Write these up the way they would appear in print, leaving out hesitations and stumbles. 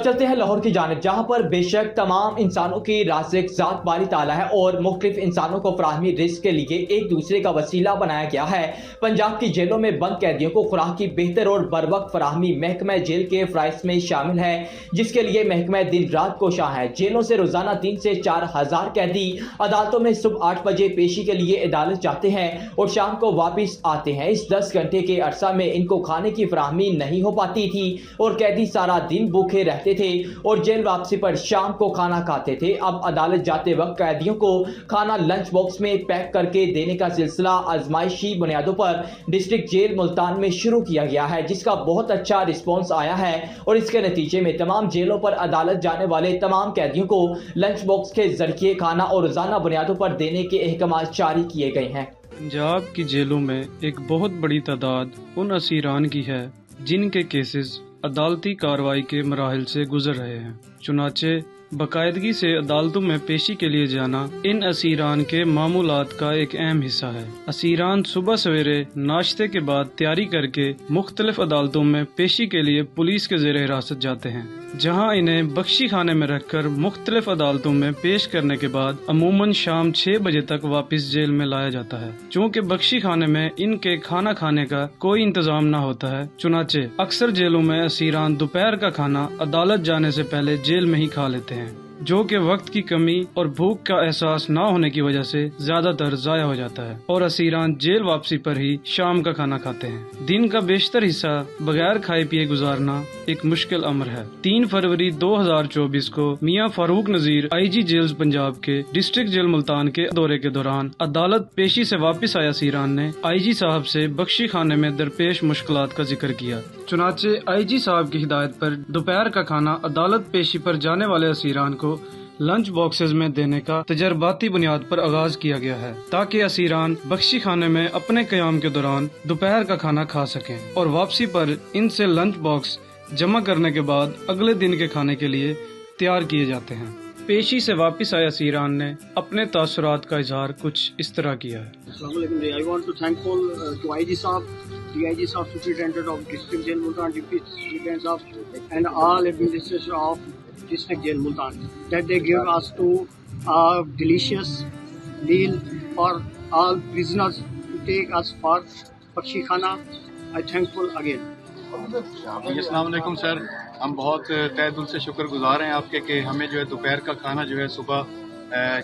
चलते हैं लाहौर की जानिब, जहां पर बेशक तमाम इंसानों की राज़िक ज़ात बारी ताला है और मुख्तलिफ इंसानों को फराहमी रिज़्क़ के लिए एक दूसरे का वसीला बनाया गया है। पंजाब की जेलों में बंद कैदियों को खुराक की बेहतर और बर वक्त फराहमी महकमा जेल के फ़राइज़ में शामिल है, जिसके लिए महकमा दिन रात कोशां है। जेलों से रोज़ाना 3 से 4 हज़ार कैदी अदालतों में सुबह 8 बजे पेशी के लिए अदालत जाते हैं और शाम को वापस आते हैं। इस 10 घंटे के अरसा में इनको खाने की फराहमी नहीं हो पाती थी और कैदी सारा दिन भूखे रहते थे और जेल वापसी पर शाम को खाना खाते थे। अब अदालत जाते वक्त कैदियों को खाना लंच बॉक्स में पैक करके देने का सिलसिला आजमाइशी बुनियादों पर डिस्ट्रिक्ट जेल मुल्तान में शुरू किया गया है, जिसका बहुत अच्छा रिस्पॉन्स आया है और इसके नतीजे में तमाम जेलों पर अदालत जाने वाले तमाम कैदियों को लंच बॉक्स के जरिए खाना और रोजाना बुनियादों पर देने के अहकाम जारी किए गए हैं। पंजाब की जेलों में एक बहुत बड़ी तादाद उन असीरान की है जिनके केसेस अदालती कार्रवाई के मराहिल से गुजर रहे हैं। चुनाचे बाकायदगी से अदालतों में पेशी के लिए जाना इन असीरान के मामूलात का एक अहम हिस्सा है। असीरान सुबह सवेरे नाश्ते के बाद तैयारी करके मुख्तलिफ अदालतों में पेशी के लिए पुलिस के ज़ेरे हिरासत जाते हैं, जहां इन्हें बख्शी खाने में रखकर मुख्तलिफ अदालतों में पेश करने के बाद अमूमन शाम 6 बजे तक वापस जेल में लाया जाता है। चूँकि बख्शी खाने में इनके खाना खाने का कोई इंतजाम न होता है, चुनाचे अक्सर जेलों में असीरान दोपहर का खाना अदालत जाने से पहले जेल में ही खा लेते हैं, जो कि वक्त की कमी और भूख का एहसास न होने की वजह से ज्यादातर जाया हो जाता है और असीरान जेल वापसी पर ही शाम का खाना खाते हैं। दिन का बेशतर हिस्सा बगैर खाए पिए गुजारना एक मुश्किल अमर है। 3 फरवरी 2024 को मियां फारूक नजीर IG जेल्स पंजाब के डिस्ट्रिक्ट जेल मुल्तान के दौरे के दौरान अदालत पेशी से वापस आया असीरान ने IG साहब से बख्शी खाने में दरपेश मुश्किलात का जिक्र किया। चुनाचे IG साहब की हिदायत पर दोपहर का खाना अदालत पेशी पर जाने वाले असीरान को लंच बॉक्सेस में देने का तजर्बाती बुनियाद पर आगाज किया गया है, ताकि असीरान बख्शी खाने में अपने क़याम के दौरान दोपहर का खाना खा सकें और वापसी पर इनसे लंच बॉक्स जमा करने के बाद अगले दिन के खाने के लिए तैयार किए जाते हैं। पेशी से वापस आए असीरान ने अपने तासुरात का इजहार कुछ इस तरह किया है। I want to thankful to IG साहब, DIG साहब, Superintendent of District Jail Multan, Deputy Superintendent साहब, and all administrators of District Jail Multan that they give us to a delicious meal for all prisoners to take us for Bakshi Khana. I thankful again. अस्सलाम वालेकुम sir, हम बहुत तहे दिल से शुक्रगुजार हैं आपके कि हमें जो है दोपहर का खाना जो है सुबह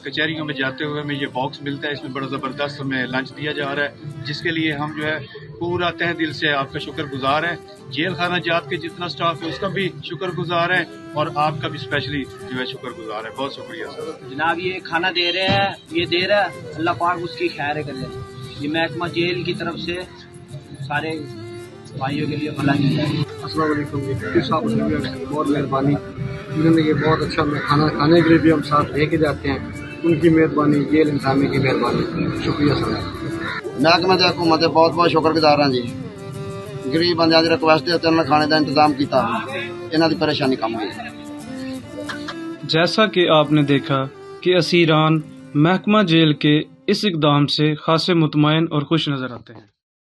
कचहरियों में जाते हुए हमें ये बॉक्स मिलता है। इसमें बड़ा ज़बरदस्त हमें लंच दिया जा रहा है, जिसके लिए हम जो है पूरा तहे दिल से आपका शुक्रगुजार हैं। जेल खाना जात के जितना स्टाफ है उसका भी शुक्रगुजार है और आपका भी स्पेशली जो है शुक्रगुजार है। बहुत शुक्रिया सर। जनाब ये खाना दे रहे हैं, ये दे रहा है, अल्लाह पाक उसकी खैर करे। ये महकमा जेल की तरफ से सारे भाइयों के लिए भला की जाए। अस्सलाम वालेकुम जी, साहब बहुत मेहरबानी, उन्होंने ये बहुत अच्छा खाना खाने के लिए भी हम साथ लेके जाते हैं, उनकी मेहरबानी, जेल इंतजामिया की मेहरबानी, शुक्रिया सर। महकमे की हुकूमत बहुत बहुत शुक्रगुजार हाँ जी। गरीब बंद की रिक्वेस्ट है उन्होंने खाने का इंतजाम किया, इन्हों की परेशानी कम हुई। जैसा कि आपने देखा कि असीरान महकमा जेल के इस इकदाम से खासे मुतमईन और खुश नजर आते हैं।